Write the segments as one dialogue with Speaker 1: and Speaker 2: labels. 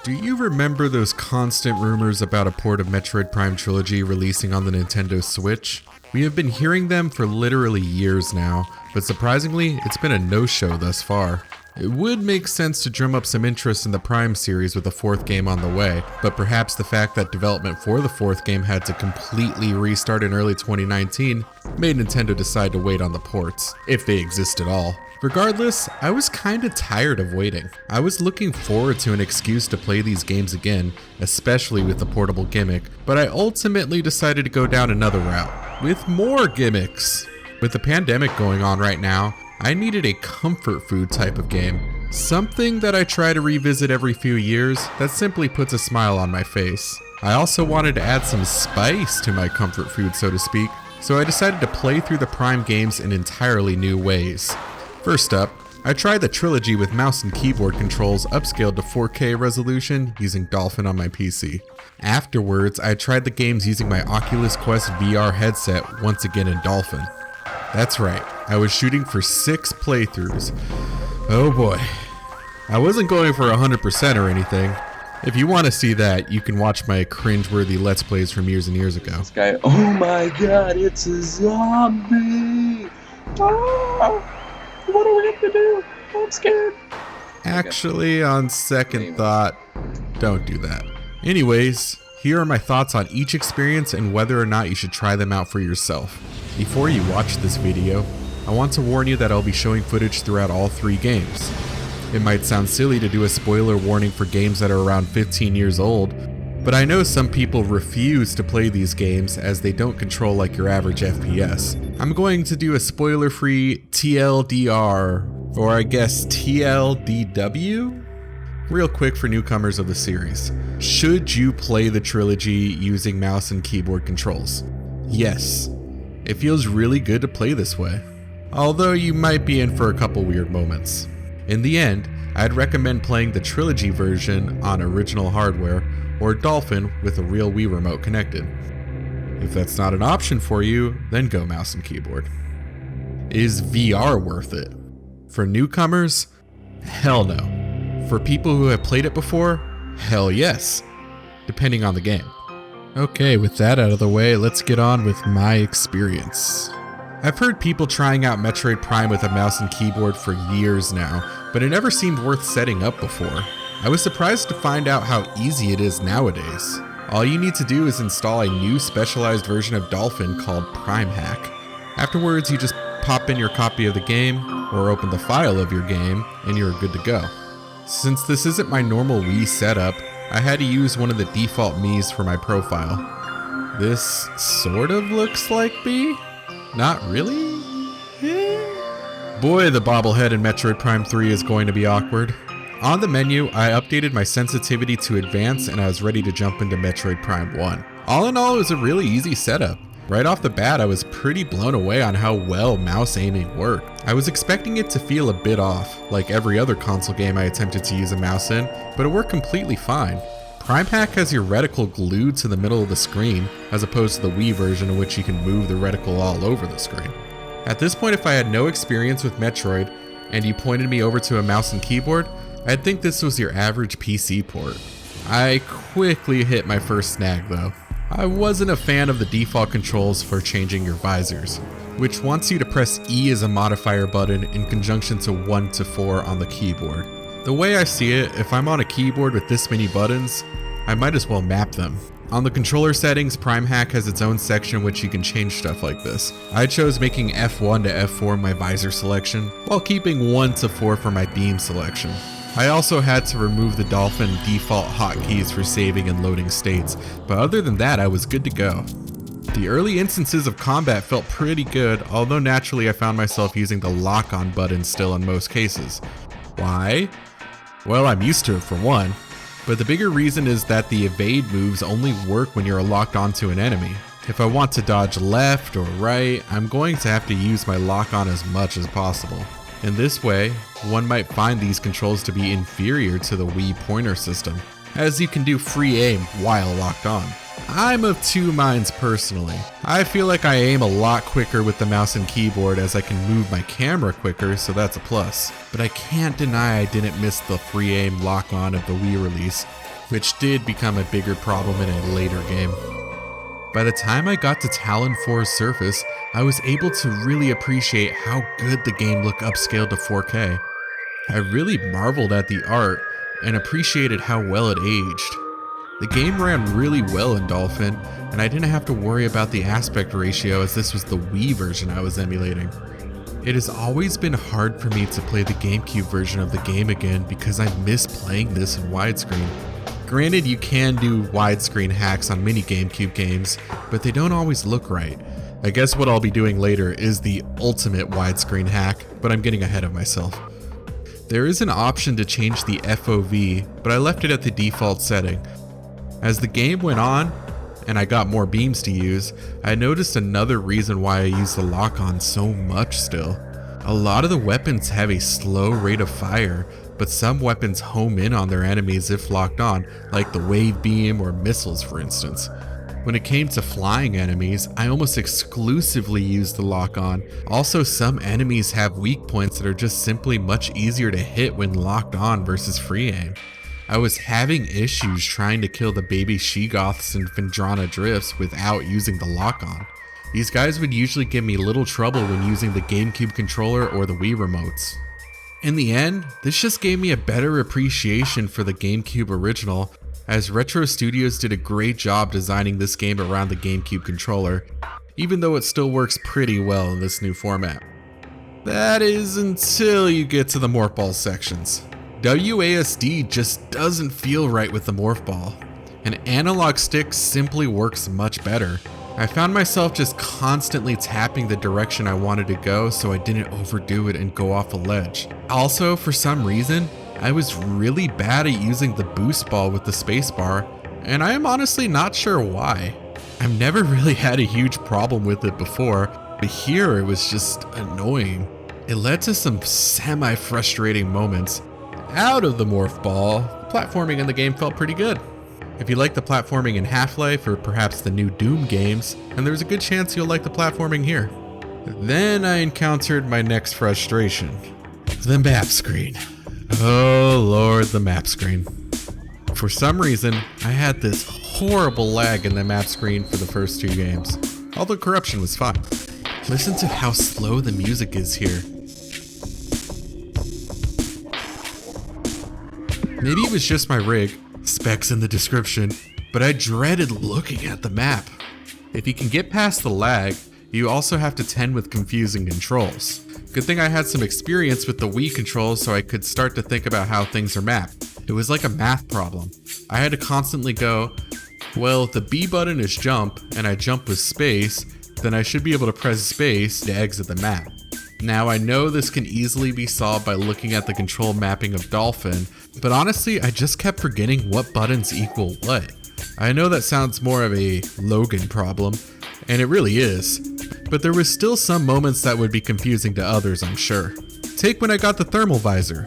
Speaker 1: Do you remember those constant rumors about a port of Metroid Prime Trilogy releasing on the Nintendo Switch? We have been hearing them for literally years now, but surprisingly, it's been a no-show thus far. It would make sense to drum up some interest in the Prime series with a fourth game on the way, but perhaps the fact that development for the fourth game had to completely restart in early 2019 made Nintendo decide to wait on the ports, if they exist at all. Regardless, I was kinda tired of waiting. I was looking forward to an excuse to play these games again, especially with the portable gimmick, but I ultimately decided to go down another route, with more gimmicks. With the pandemic going on right now, I needed a comfort food type of game. Something that I try to revisit every few years that simply puts a smile on my face. I also wanted to add some spice to my comfort food, so to speak, so I decided to play through the Prime games in entirely new ways. First up, I tried the trilogy with mouse and keyboard controls upscaled to 4K resolution using Dolphin on my PC. Afterwards, I tried the games using my Oculus Quest VR headset once again in Dolphin. That's right, I was shooting for 6 playthroughs. Oh boy. I wasn't going for 100% or anything. If you want to see that, you can watch my cringeworthy Let's Plays from years and years ago.
Speaker 2: This guy, oh my god, it's a zombie! Oh, what do we have to do? I'm scared.
Speaker 1: Actually, on second thought, don't do that. Anyways, here are my thoughts on each experience and whether or not you should try them out for yourself. Before you watch this video, I want to warn you that I'll be showing footage throughout all 3 games. It might sound silly to do a spoiler warning for games that are around 15 years old, but I know some people refuse to play these games as they don't control like your average FPS. I'm going to do a spoiler-free TLDR, or I guess TLDW? Real quick for newcomers of the series. Should you play the trilogy using mouse and keyboard controls? Yes. It feels really good to play this way, although you might be in for a couple weird moments. In the end, I'd recommend playing the trilogy version on original hardware or Dolphin with a real Wii remote connected. If that's not an option for you, then go mouse and keyboard. Is VR worth it? For newcomers? Hell no. For people who have played it before? Hell yes, depending on the game. Okay, with that out of the way, let's get on with my experience. I've heard people trying out Metroid Prime with a mouse and keyboard for years now, but it never seemed worth setting up before. I was surprised to find out how easy it is nowadays. All you need to do is install a new specialized version of Dolphin called Prime Hack. Afterwards, you just pop in your copy of the game, or open the file of your game, and you're good to go. Since this isn't my normal Wii setup, I had to use one of the default Miis for my profile. This sort of looks like me? Not really? Boy, the bobblehead in Metroid Prime 3 is going to be awkward. On the menu, I updated my sensitivity to advance and I was ready to jump into Metroid Prime 1. All in all, it was a really easy setup. Right off the bat, I was pretty blown away on how well mouse aiming worked. I was expecting it to feel a bit off, like every other console game I attempted to use a mouse in, but it worked completely fine. Prime Hack has your reticle glued to the middle of the screen, as opposed to the Wii version in which you can move the reticle all over the screen. At this point, if I had no experience with Metroid, and you pointed me over to a mouse and keyboard, I'd think this was your average PC port. I quickly hit my first snag though. I wasn't a fan of the default controls for changing your visors, which wants you to press E as a modifier button in conjunction to 1 to 4 on the keyboard. The way I see it, if I'm on a keyboard with this many buttons, I might as well map them. On the controller settings, Prime Hack has its own section in which you can change stuff like this. I chose making F1 to F4 my visor selection, while keeping 1 to 4 for my beam selection. I also had to remove the Dolphin default hotkeys for saving and loading states, but other than that I was good to go. The early instances of combat felt pretty good, although naturally I found myself using the lock-on button still in most cases. Why? Well, I'm used to it for one, but the bigger reason is that the evade moves only work when you're locked onto an enemy. If I want to dodge left or right, I'm going to have to use my lock-on as much as possible. In this way, one might find these controls to be inferior to the Wii pointer system, as you can do free aim while locked on. I'm of two minds personally. I feel like I aim a lot quicker with the mouse and keyboard as I can move my camera quicker, so that's a plus. But I can't deny I didn't miss the free aim lock-on of the Wii release, which did become a bigger problem in a later game. By the time I got to Talon 4's Surface, I was able to really appreciate how good the game looked upscaled to 4K. I really marveled at the art and appreciated how well it aged. The game ran really well in Dolphin, and I didn't have to worry about the aspect ratio as this was the Wii version I was emulating. It has always been hard for me to play the GameCube version of the game again because I miss playing this in widescreen. Granted, you can do widescreen hacks on many GameCube games, but they don't always look right. I guess what I'll be doing later is the ultimate widescreen hack, but I'm getting ahead of myself. There is an option to change the FOV, but I left it at the default setting. As the game went on, and I got more beams to use, I noticed another reason why I use the lock-on so much still. A lot of the weapons have a slow rate of fire, but some weapons home in on their enemies if locked on, like the wave beam or missiles for instance. When it came to flying enemies, I almost exclusively used the lock-on. Also, some enemies have weak points that are just simply much easier to hit when locked on versus free aim. I was having issues trying to kill the baby Sheegoths and Vendrana Drifts without using the lock-on. These guys would usually give me little trouble when using the GameCube controller or the Wii remotes. In the end, this just gave me a better appreciation for the GameCube original, as Retro Studios did a great job designing this game around the GameCube controller, even though it still works pretty well in this new format. That is until you get to the Morph Ball sections. WASD just doesn't feel right with the Morph Ball. An analog stick simply works much better. I found myself just constantly tapping the direction I wanted to go so I didn't overdo it and go off a ledge. Also, for some reason, I was really bad at using the boost ball with the spacebar, and I am honestly not sure why. I've never really had a huge problem with it before, but here it was just annoying. It led to some semi-frustrating moments. Out of the Morph Ball, platforming in the game felt pretty good. If you like the platforming in Half-Life or perhaps the new Doom games, and there's a good chance you'll like the platforming here. Then I encountered my next frustration. The map screen. Oh lord, the map screen. For some reason, I had this horrible lag in the map screen for the first two games, although corruption was fine. Listen to how slow the music is here. Maybe it was just my rig, specs in the description, but I dreaded looking at the map. If you can get past the lag, you also have to tend with confusing controls. Good thing I had some experience with the Wii controls so I could start to think about how things are mapped. It was like a math problem. I had to constantly go, well, if the B button is jump and I jump with space, then I should be able to press space to exit the map. Now I know this can easily be solved by looking at the control mapping of Dolphin, but honestly I just kept forgetting what buttons equal what. I know that sounds more of a Logan problem, and it really is, but there was still some moments that would be confusing to others, I'm sure. Take when I got the thermal visor.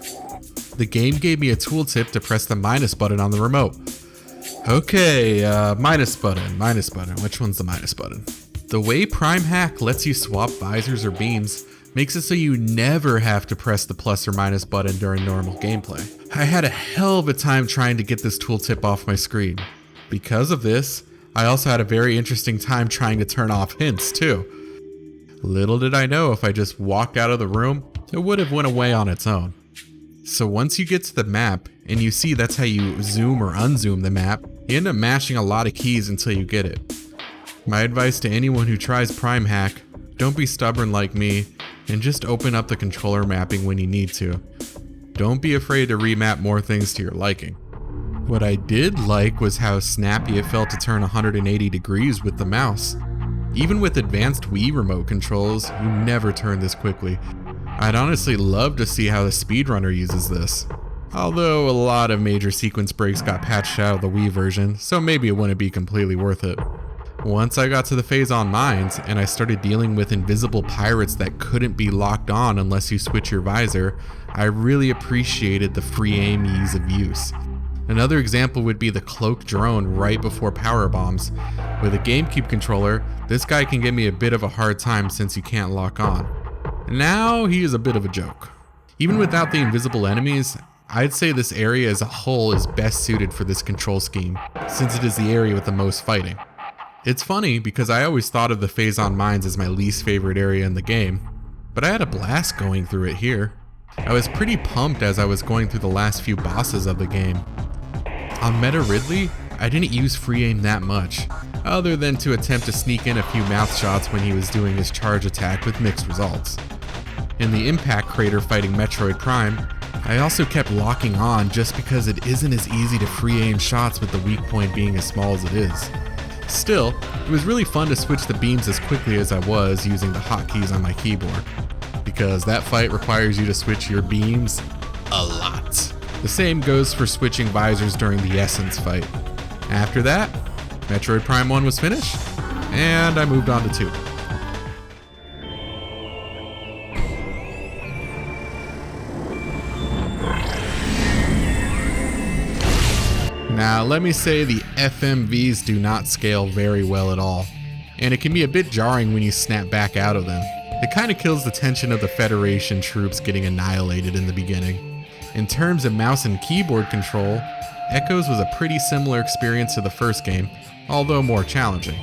Speaker 1: The game gave me a tooltip to press the minus button on the remote. Okay, minus button, which one's the minus button? The way Prime Hack lets you swap visors or beams makes it so you never have to press the plus or minus button during normal gameplay. I had a hell of a time trying to get this tooltip off my screen. Because of this, I also had a very interesting time trying to turn off hints too. Little did I know if I just walked out of the room, it would have went away on its own. So once you get to the map, and you see that's how you zoom or unzoom the map, you end up mashing a lot of keys until you get it. My advice to anyone who tries Prime Hack, don't be stubborn like me, and just open up the controller mapping when you need to. Don't be afraid to remap more things to your liking. What I did like was how snappy it felt to turn 180 degrees with the mouse. Even with advanced Wii remote controls, you never turn this quickly. I'd honestly love to see how the speedrunner uses this. Although a lot of major sequence breaks got patched out of the Wii version, so maybe it wouldn't be completely worth it. Once I got to the phase on mines and I started dealing with invisible pirates that couldn't be locked on unless you switch your visor, I really appreciated the free aim ease of use. Another example would be the Cloaked Drone right before power bombs. With a GameCube controller, this guy can give me a bit of a hard time since you can't lock on. Now he is a bit of a joke. Even without the invisible enemies, I'd say this area as a whole is best suited for this control scheme, since it is the area with the most fighting. It's funny because I always thought of the Phazon Mines as my least favorite area in the game, but I had a blast going through it here. I was pretty pumped as I was going through the last few bosses of the game. On Meta Ridley, I didn't use free aim that much, other than to attempt to sneak in a few mouth shots when he was doing his charge attack with mixed results. In the impact crater fighting Metroid Prime, I also kept locking on just because it isn't as easy to free aim shots with the weak point being as small as it is. Still, it was really fun to switch the beams as quickly as I was using the hotkeys on my keyboard, because that fight requires you to switch your beams a lot. The same goes for switching visors during the Essence fight. After that, Metroid Prime 1 was finished, and I moved on to 2. Now, let me say the FMVs do not scale very well at all, and it can be a bit jarring when you snap back out of them. It kind of kills the tension of the Federation troops getting annihilated in the beginning. In terms of mouse and keyboard control, Echoes was a pretty similar experience to the first game, although more challenging.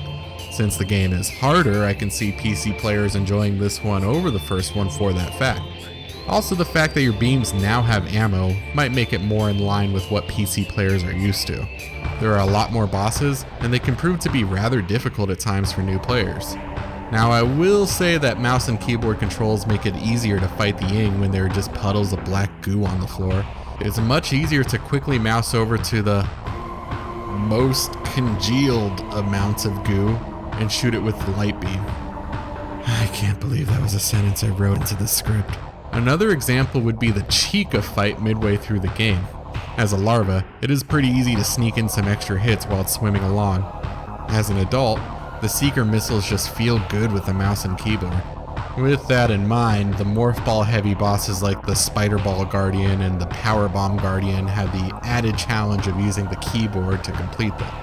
Speaker 1: Since the game is harder, I can see PC players enjoying this one over the first one for that fact. Also, the fact that your beams now have ammo might make it more in line with what PC players are used to. There are a lot more bosses, and they can prove to be rather difficult at times for new players. Now, I will say that mouse and keyboard controls make it easier to fight the Ying when there are just puddles of black goo on the floor. It's much easier to quickly mouse over to the most congealed amounts of goo and shoot it with the light beam. I can't believe that was a sentence I wrote into the script. Another example would be the Chica fight midway through the game. As a larva, it is pretty easy to sneak in some extra hits while it's swimming along. As an adult, the Seeker missiles just feel good with the mouse and keyboard. With that in mind, the Morph Ball heavy bosses like the Spider Ball Guardian and the Power Bomb Guardian have the added challenge of using the keyboard to complete them.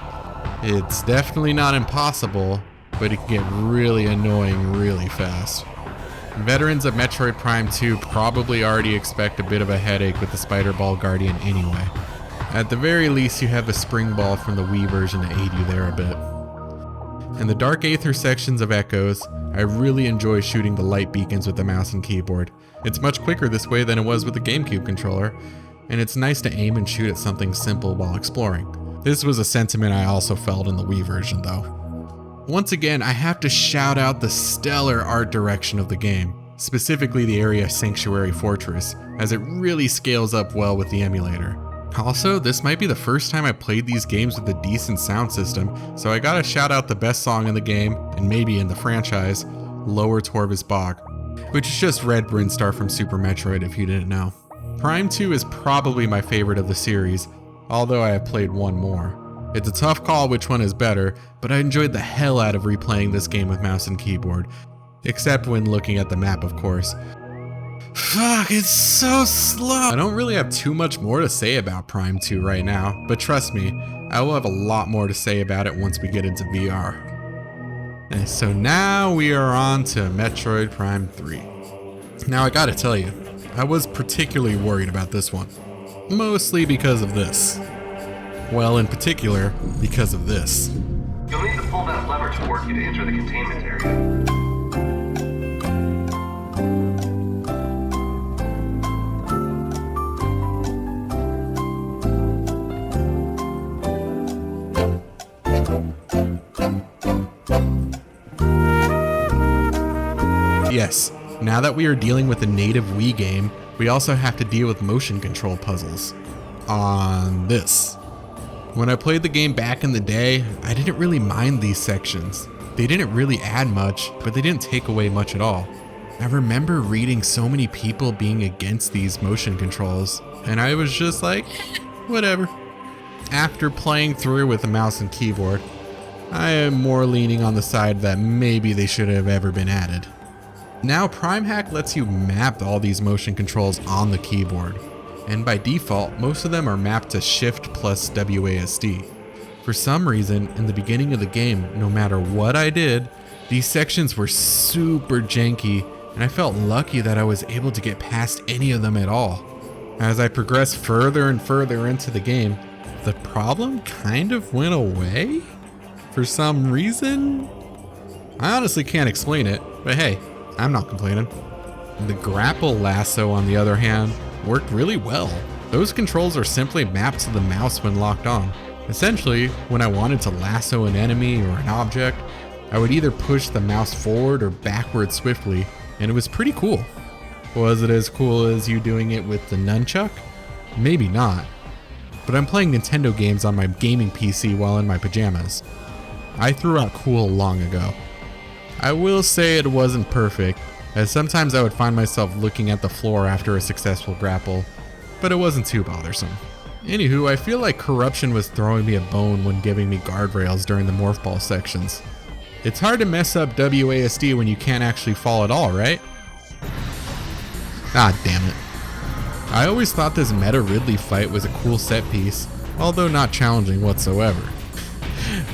Speaker 1: It's definitely not impossible, but it can get really annoying really fast. Veterans of Metroid Prime 2 probably already expect a bit of a headache with the Spider Ball Guardian anyway. At the very least, you have the Spring Ball from the Wii version to aid you there a bit. In the Dark Aether sections of Echoes, I really enjoy shooting the light beacons with the mouse and keyboard. It's much quicker this way than it was with the GameCube controller, and it's nice to aim and shoot at something simple while exploring. This was a sentiment I also felt in the Wii version though. Once again, I have to shout out the stellar art direction of the game, specifically the area Sanctuary Fortress, as it really scales up well with the emulator. Also, this might be the first time I played these games with a decent sound system, so I gotta shout out the best song in the game, and maybe in the franchise, Lower Torvus Bog, which is just Red Brinstar from Super Metroid if you didn't know. Prime 2 is probably my favorite of the series, although I have played one more. It's a tough call which one is better, but I enjoyed the hell out of replaying this game with mouse and keyboard. Except when looking at the map, of course. Fuck, it's so slow! I don't really have too much more to say about Prime 2 right now, but trust me, I will have a lot more to say about it once we get into VR. And so now we are on to Metroid Prime 3. Now I gotta tell you, I was particularly worried about this one. Mostly because of this. Well, in particular, because of this.
Speaker 3: You'll need to pull that lever toward you to enter the containment area.
Speaker 1: Yes, now that we are dealing with a native Wii game, we also have to deal with motion control puzzles. On this. When I played the game back in the day, I didn't really mind these sections. They didn't really add much, but they didn't take away much at all. I remember reading so many people being against these motion controls, and I was just like, whatever. After playing through with a mouse and keyboard, I am more leaning on the side that maybe they should have ever been added. Now Prime Hack lets you map all these motion controls on the keyboard. and by default, most of them are mapped to Shift plus WASD. For some reason, in the beginning of the game, no matter what I did, these sections were super janky, and I felt lucky that I was able to get past any of them at all. As I progressed further and further into the game, the problem kind of went away? For some reason? I honestly can't explain it, but hey, I'm not complaining. The Grapple Lasso, on the other hand, worked really well. Those controls are simply mapped to the mouse when locked on. Essentially, when I wanted to lasso an enemy or an object, I would either push the mouse forward or backward swiftly, and it was pretty cool. Was it as cool as you doing it with the nunchuck? Maybe not. But I'm playing Nintendo games on my gaming PC while in my pajamas. I threw out cool long ago. I will say it wasn't perfect, as sometimes I would find myself looking at the floor after a successful grapple, but it wasn't too bothersome. Anywho, I feel like corruption was throwing me a bone when giving me guardrails during the Morph Ball sections. It's hard to mess up WASD when you can't actually fall at all, right? Ah, damn it. I always thought this Meta Ridley fight was a cool set piece, although not challenging whatsoever.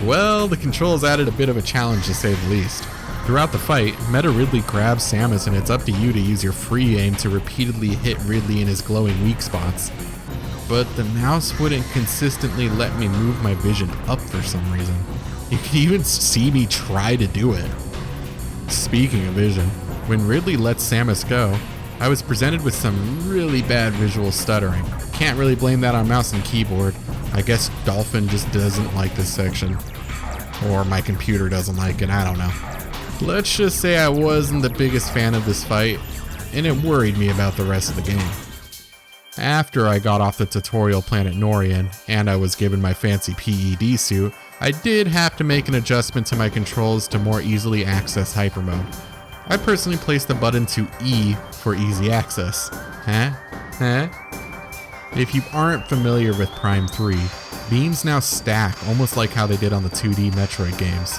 Speaker 1: Well, the controls added a bit of a challenge to say the least. Throughout the fight, Meta Ridley grabs Samus and it's up to you to use your free aim to repeatedly hit Ridley in his glowing weak spots. But the mouse wouldn't consistently let me move my vision up for some reason. You can even see me try to do it. Speaking of vision, when Ridley lets Samus go, I was presented with some really bad visual stuttering. Can't really blame that on mouse and keyboard. I guess Dolphin just doesn't like this section. Or my computer doesn't like it, I don't know. Let's just say I wasn't the biggest fan of this fight, and it worried me about the rest of the game. After I got off the tutorial planet Norian, and I was given my fancy PED suit, I did have to make an adjustment to my controls to more easily access hyper mode. I personally placed the button to E for easy access. Huh? If you aren't familiar with Prime 3, beams now stack almost like how they did on the 2D Metroid games.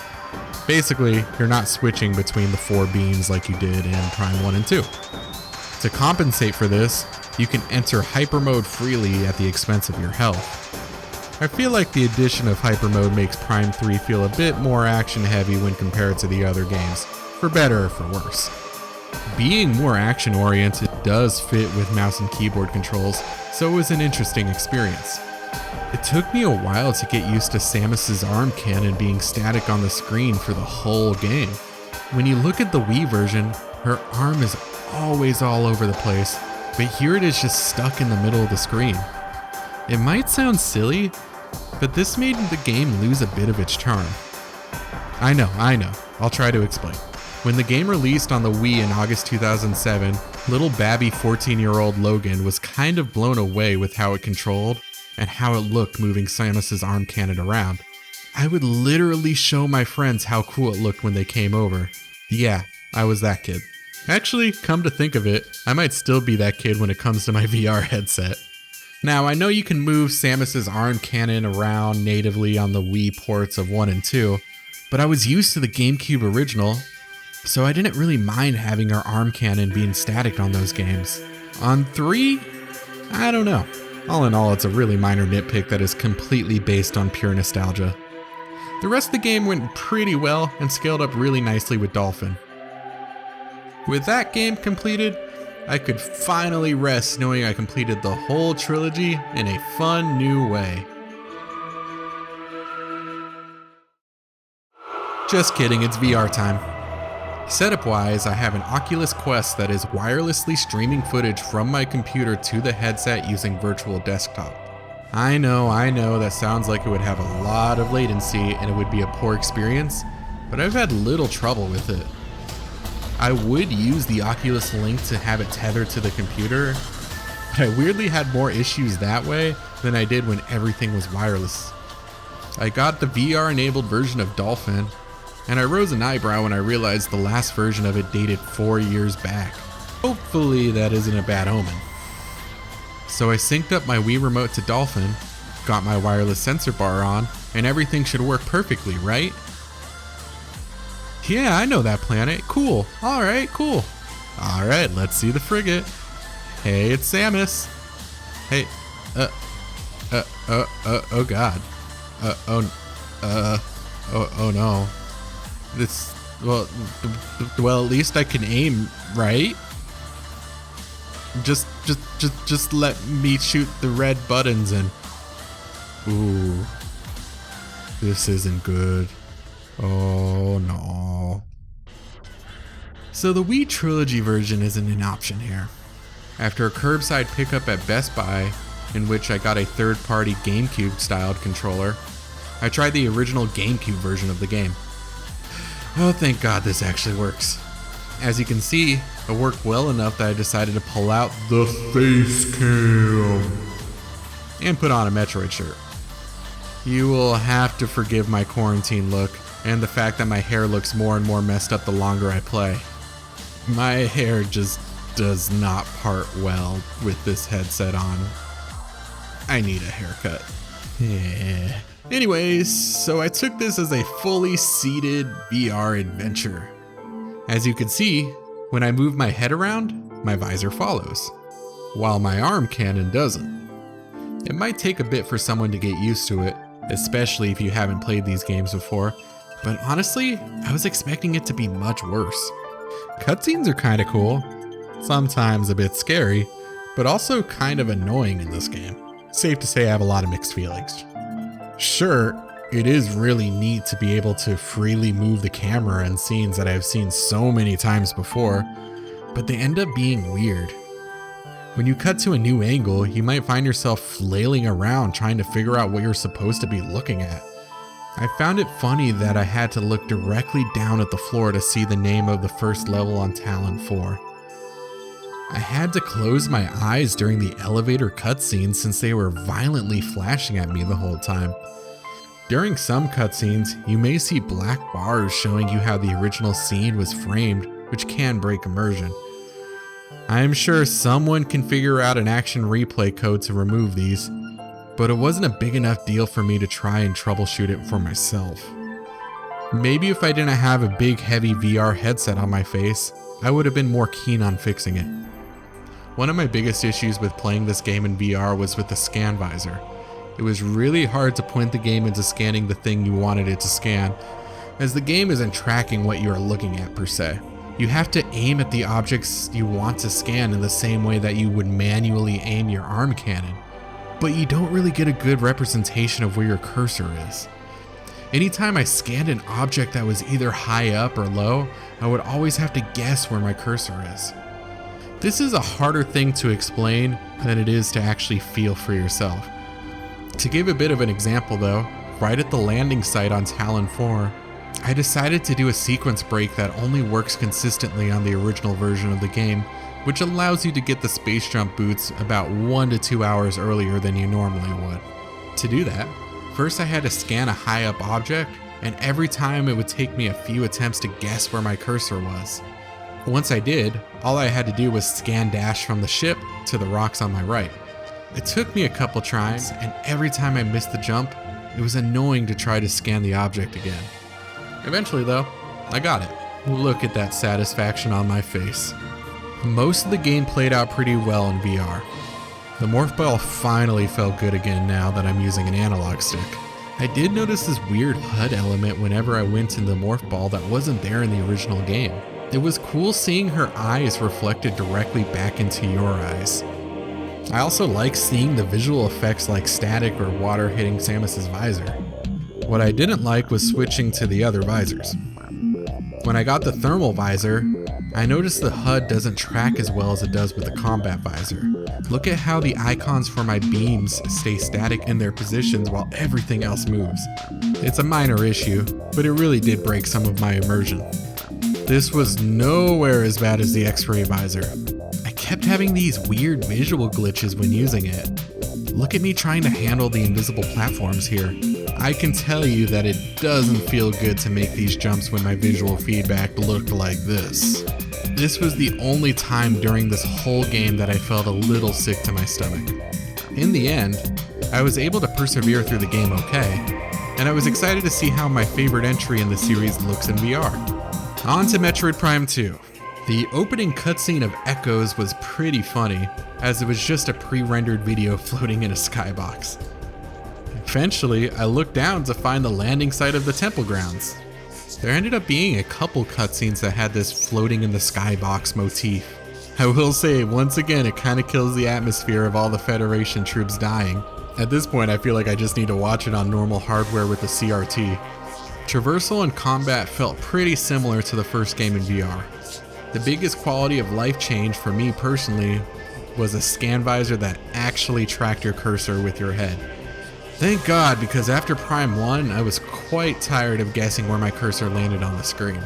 Speaker 1: Basically, you're not switching between the 4 beams like you did in Prime 1 and 2. To compensate for this, you can enter hyper mode freely at the expense of your health. I feel like the addition of hyper mode makes Prime 3 feel a bit more action heavy when compared to the other games, for better or for worse. Being more action oriented does fit with mouse and keyboard controls, so it was an interesting experience. It took me a while to get used to Samus's arm cannon being static on the screen for the whole game. When you look at the Wii version, her arm is always all over the place, but here it is just stuck in the middle of the screen. It might sound silly, but this made the game lose a bit of its charm. I know, I'll try to explain. When the game released on the Wii in August 2007, little babby 14-year-old Logan was kind of blown away with how it controlled and how it looked moving Samus's arm cannon around. I would literally show my friends how cool it looked when they came over. Yeah, I was that kid. Actually, come to think of it, I might still be that kid when it comes to my VR headset. Now, I know you can move Samus's arm cannon around natively on the Wii ports of 1 and 2, but I was used to the GameCube original, so I didn't really mind having our arm cannon being static on those games. On 3? I don't know. All in all, it's a really minor nitpick that is completely based on pure nostalgia. The rest of the game went pretty well and scaled up really nicely with Dolphin. With that game completed, I could finally rest knowing I completed the whole trilogy in a fun new way. Just kidding, it's VR time. Setup wise, I have an Oculus Quest that is wirelessly streaming footage from my computer to the headset using virtual desktop. I know, that sounds like it would have a lot of latency and it would be a poor experience, but I've had little trouble with it. I would use the Oculus Link to have it tethered to the computer, but I weirdly had more issues that way than I did when everything was wireless. I got the VR enabled version of Dolphin, and I rose an eyebrow when I realized the last version of it dated 4 years back. Hopefully that isn't a bad omen. So I synced up my Wii remote to Dolphin, got my wireless sensor bar on, and everything should work perfectly, right? Yeah, I know that planet. Cool. Alright, cool. Alright, let's see the frigate. Hey, it's Samus. Hey, oh God. Oh no. Well, at least I can aim, right? Just let me shoot the red buttons and... Ooh. This isn't good. Oh no. So the Wii Trilogy version isn't an option here. After a curbside pickup at Best Buy, in which I got a third-party GameCube-styled controller, I tried the original GameCube version of the game. Oh, thank God this actually works. As you can see, it worked well enough that I decided to pull out the face cam and put on a Metroid shirt. You will have to forgive my quarantine look and the fact that my hair looks more and more messed up the longer I play. My hair just does not part well with this headset on. I need a haircut. Yeah. Anyways, so I took this as a fully seated VR adventure. As you can see, when I move my head around, my visor follows, while my arm cannon doesn't. It might take a bit for someone to get used to it, especially if you haven't played these games before, but honestly, I was expecting it to be much worse. Cutscenes are kinda cool, sometimes a bit scary, but also kind of annoying in this game. Safe to say I have a lot of mixed feelings. Sure, it is really neat to be able to freely move the camera in scenes that I've seen so many times before, but they end up being weird. When you cut to a new angle, you might find yourself flailing around trying to figure out what you're supposed to be looking at. I found it funny that I had to look directly down at the floor to see the name of the first level on Talon 4. I had to close my eyes during the elevator cutscenes since they were violently flashing at me the whole time. During some cutscenes, you may see black bars showing you how the original scene was framed, which can break immersion. I am sure someone can figure out an action replay code to remove these, but it wasn't a big enough deal for me to try and troubleshoot it for myself. Maybe if I didn't have a big heavy VR headset on my face, I would have been more keen on fixing it. One of my biggest issues with playing this game in VR was with the Scan Visor. It was really hard to point the game into scanning the thing you wanted it to scan, as the game isn't tracking what you are looking at per se. You have to aim at the objects you want to scan in the same way that you would manually aim your arm cannon, but you don't really get a good representation of where your cursor is. Anytime I scanned an object that was either high up or low, I would always have to guess where my cursor is. This is a harder thing to explain than it is to actually feel for yourself. To give a bit of an example though, right at the landing site on Talon 4, I decided to do a sequence break that only works consistently on the original version of the game, which allows you to get the space jump boots about 1 to 2 hours earlier than you normally would. To do that, first I had to scan a high up object, and every time it would take me a few attempts to guess where my cursor was. Once I did, all I had to do was scan dash from the ship to the rocks on my right. It took me a couple tries, and every time I missed the jump, it was annoying to try to scan the object again. Eventually though, I got it. Look at that satisfaction on my face. Most of the game played out pretty well in VR. The Morph Ball finally felt good again now that I'm using an analog stick. I did notice this weird HUD element whenever I went in the Morph Ball that wasn't there in the original game. It was cool seeing her eyes reflected directly back into your eyes. I also like seeing the visual effects like static or water hitting Samus's visor. What I didn't like was switching to the other visors. When I got the thermal visor, I noticed the HUD doesn't track as well as it does with the combat visor. Look at how the icons for my beams stay static in their positions while everything else moves. It's a minor issue, but it really did break some of my immersion. This was nowhere as bad as the X-ray visor. I kept having these weird visual glitches when using it. Look at me trying to handle the invisible platforms here. I can tell you that it doesn't feel good to make these jumps when my visual feedback looked like this. This was the only time during this whole game that I felt a little sick to my stomach. In the end, I was able to persevere through the game okay, and I was excited to see how my favorite entry in the series looks in VR. On to Metroid Prime 2. The opening cutscene of Echoes was pretty funny, as it was just a pre-rendered video floating in a skybox. Eventually, I looked down to find the landing site of the temple grounds. There ended up being a couple cutscenes that had this floating in the skybox motif. I will say, once again, it kind of kills the atmosphere of all the Federation troops dying. At this point, I feel like I just need to watch it on normal hardware with the CRT. Traversal and combat felt pretty similar to the first game in VR. The biggest quality of life change for me personally was a Scan Visor that actually tracked your cursor with your head. Thank God, because after Prime 1, I was quite tired of guessing where my cursor landed on the screen.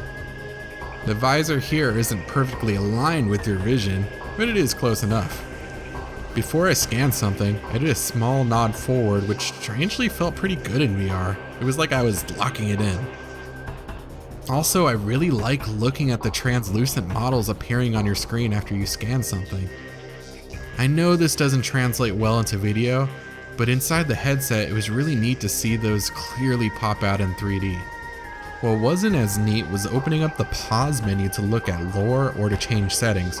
Speaker 1: The visor here isn't perfectly aligned with your vision, but it is close enough. Before I scanned something, I did a small nod forward, which strangely felt pretty good in VR. It was like I was locking it in. Also, I really like looking at the translucent models appearing on your screen after you scan something. I know this doesn't translate well into video, but inside the headset it was really neat to see those clearly pop out in 3D. What wasn't as neat was opening up the pause menu to look at lore or to change settings.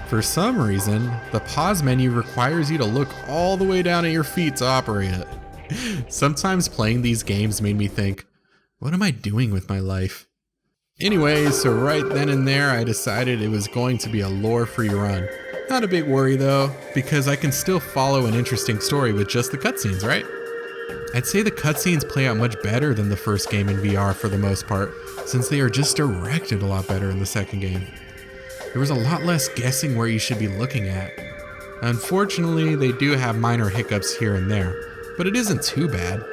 Speaker 1: For some reason, the pause menu requires you to look all the way down at your feet to operate it. Sometimes playing these games made me think, what am I doing with my life? Anyway, so right then and there I decided it was going to be a lore-free run. Not a big worry though, because I can still follow an interesting story with just the cutscenes, right? I'd say the cutscenes play out much better than the first game in VR for the most part, since they are just directed a lot better in the second game. There was a lot less guessing where you should be looking at. Unfortunately, they do have minor hiccups here and there, but it isn't too bad.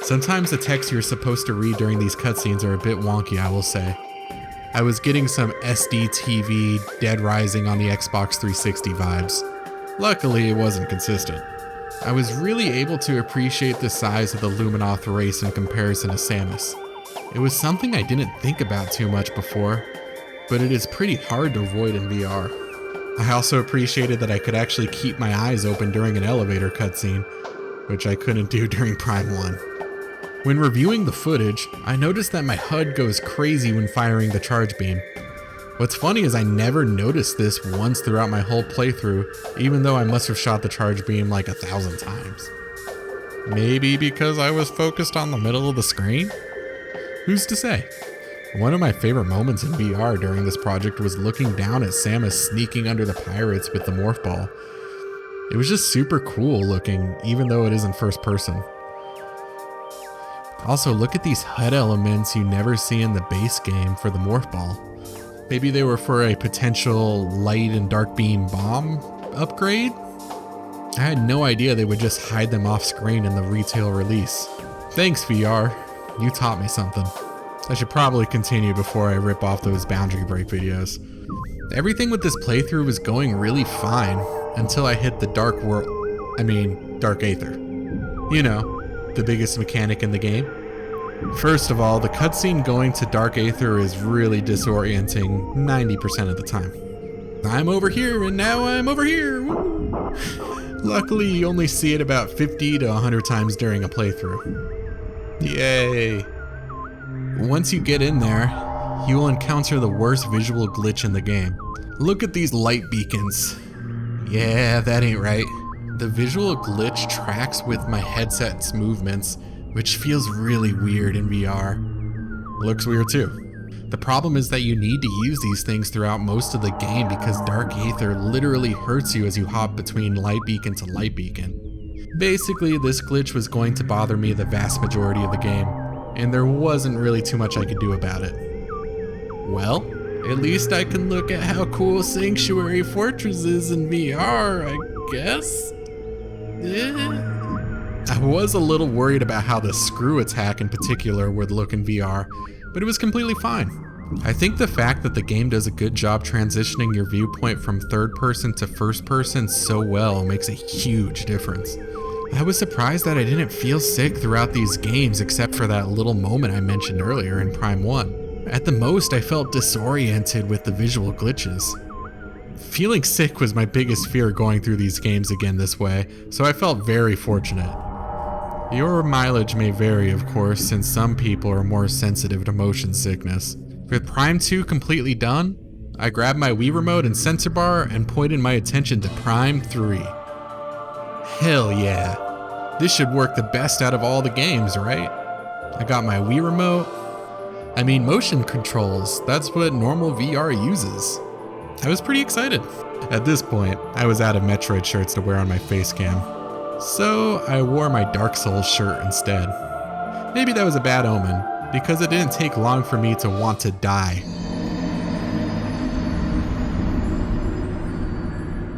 Speaker 1: Sometimes the text you're supposed to read during these cutscenes are a bit wonky, I will say. I was getting some SDTV Dead Rising on the Xbox 360 vibes. Luckily, it wasn't consistent. I was really able to appreciate the size of the Luminoth race in comparison to Samus. It was something I didn't think about too much before, but it is pretty hard to avoid in VR. I also appreciated that I could actually keep my eyes open during an elevator cutscene, which I couldn't do during Prime 1. When reviewing the footage, I noticed that my HUD goes crazy when firing the charge beam. What's funny is I never noticed this once throughout my whole playthrough, even though I must have shot the charge beam like 1,000 times. Maybe because I was focused on the middle of the screen? Who's to say? One of my favorite moments in VR during this project was looking down at Samus sneaking under the pirates with the Morph Ball. It was just super cool looking, even though it isn't first person. Also, look at these HUD elements you never see in the base game for the Morph Ball. Maybe they were for a potential light and dark beam bomb upgrade? I had no idea they would just hide them off screen in the retail release. Thanks VR, you taught me something. I should probably continue before I rip off those boundary break videos. Everything with this playthrough was going really fine until I hit the Dark Aether. You know, the biggest mechanic in the game. First of all, the cutscene going to Dark Aether is really disorienting 90% of the time. I'm over here and now I'm over here. Woo! Luckily, you only see it about 50 to 100 times during a playthrough. Yay. Once you get in there, you will encounter the worst visual glitch in the game. Look at these light beacons. Yeah, that ain't right. The visual glitch tracks with my headset's movements, which feels really weird in VR. Looks weird too. The problem is that you need to use these things throughout most of the game because Dark Aether literally hurts you as you hop between light beacon to light beacon. Basically, this glitch was going to bother me the vast majority of the game, and there wasn't really too much I could do about it. Well, at least I can look at how cool Sanctuary Fortress is in VR, I guess? I was a little worried about how the screw attack in particular would look in VR, but it was completely fine. I think the fact that the game does a good job transitioning your viewpoint from third person to first person so well makes a huge difference. I was surprised that I didn't feel sick throughout these games except for that little moment I mentioned earlier in Prime 1. At the most, I felt disoriented with the visual glitches. Feeling sick was my biggest fear going through these games again this way, so I felt very fortunate. Your mileage may vary, of course, since some people are more sensitive to motion sickness. With Prime 2 completely done, I grabbed my Wii remote and sensor bar and pointed my attention to Prime 3. Hell yeah. This should work the best out of all the games, right? I got my Wii remote. I mean, motion controls. That's what normal VR uses. I was pretty excited. At this point, I was out of Metroid shirts to wear on my face cam. So I wore my Dark Souls shirt instead. Maybe that was a bad omen, because it didn't take long for me to want to die.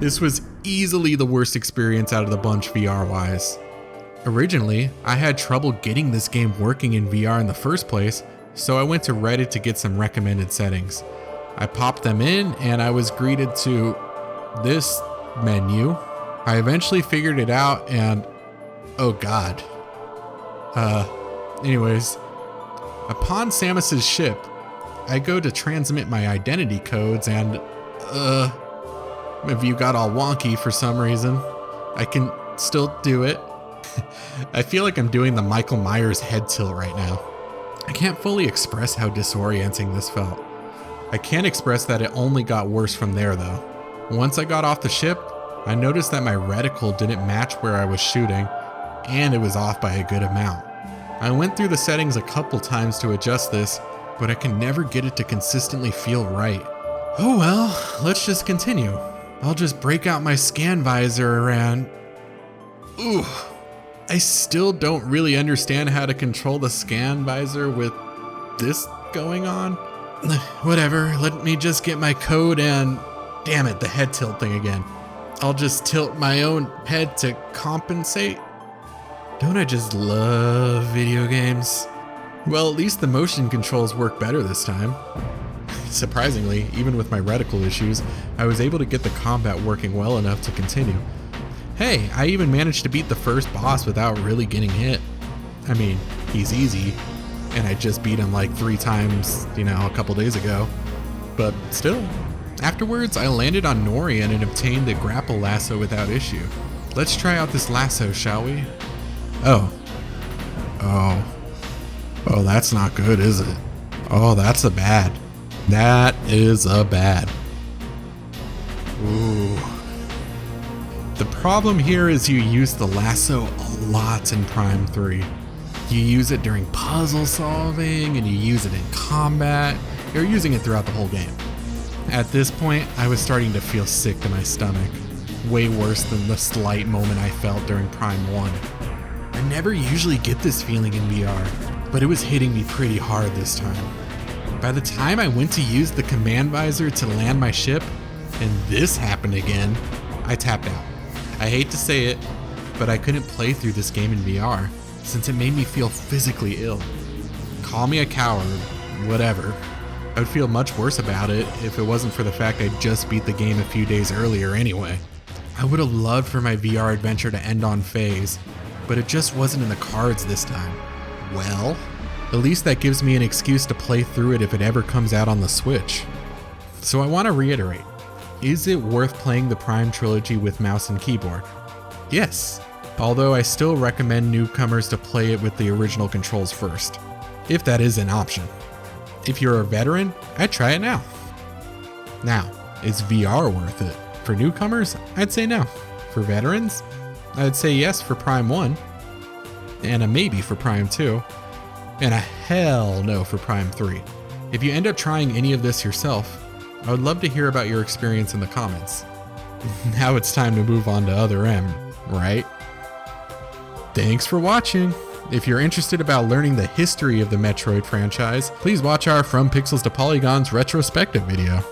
Speaker 1: This was easily the worst experience out of the bunch VR-wise. Originally, I had trouble getting this game working in VR in the first place, so I went to Reddit to get some recommended settings. I popped them in and I was greeted to this menu. I eventually figured it out and oh god. Anyways, upon Samus's ship, I go to transmit my identity codes and my view got all wonky for some reason. I can still do it. I feel like I'm doing the Michael Myers head tilt right now. I can't fully express how disorienting this felt. I can't express that it only got worse from there though. Once I got off the ship, I noticed that my reticle didn't match where I was shooting, and it was off by a good amount. I went through the settings a couple times to adjust this, but I can never get it to consistently feel right. Oh well, let's just continue. I'll just break out my Scan Visor and... Ooh, I still don't really understand how to control the Scan Visor with this going on. Whatever, let me just get my code and... Damn it, the head tilt thing again. I'll just tilt my own head to compensate. Don't I just love video games? Well, at least the motion controls work better this time. Surprisingly, even with my reticle issues, I was able to get the combat working well enough to continue. Hey, I even managed to beat the first boss without really getting hit. I mean, he's easy, and I just beat him like 3 times, a couple days ago. But still. Afterwards, I landed on Norian and obtained the Grapple Lasso without issue. Let's try out this lasso, shall we? Oh, that's not good, is it? Oh, that's a bad. That is a bad. Ooh. The problem here is you use the lasso a lot in Prime 3. You use it during puzzle solving and you use it in combat. You're using it throughout the whole game. At this point, I was starting to feel sick to my stomach. Way worse than the slight moment I felt during Prime 1. I never usually get this feeling in VR, but it was hitting me pretty hard this time. By the time I went to use the command visor to land my ship, and this happened again, I tapped out. I hate to say it, but I couldn't play through this game in VR, since it made me feel physically ill. Call me a coward, whatever. I would feel much worse about it if it wasn't for the fact I just beat the game a few days earlier anyway. I would have loved for my VR adventure to end on phase, but it just wasn't in the cards this time. Well, at least that gives me an excuse to play through it if it ever comes out on the Switch. So I want to reiterate, is it worth playing the Prime Trilogy with mouse and keyboard? Yes, although I still recommend newcomers to play it with the original controls first, if that is an option. If you're a veteran, I'd try it now. Now, is VR worth it? For newcomers, I'd say no. For veterans, I'd say yes for Prime 1, and a maybe for Prime 2, and a hell no for Prime 3. If you end up trying any of this yourself, I would love to hear about your experience in the comments. Now it's time to move on to Other M, right? Thanks for watching. If you're interested about learning the history of the Metroid franchise, please watch our From Pixels to Polygons retrospective video.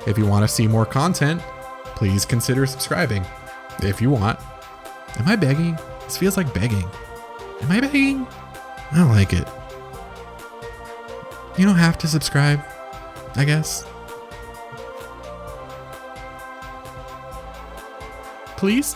Speaker 1: If you want to see more content, please consider subscribing. If you want. Am I begging? This feels like begging. Am I begging? I don't like it. You don't have to subscribe, I guess. Please?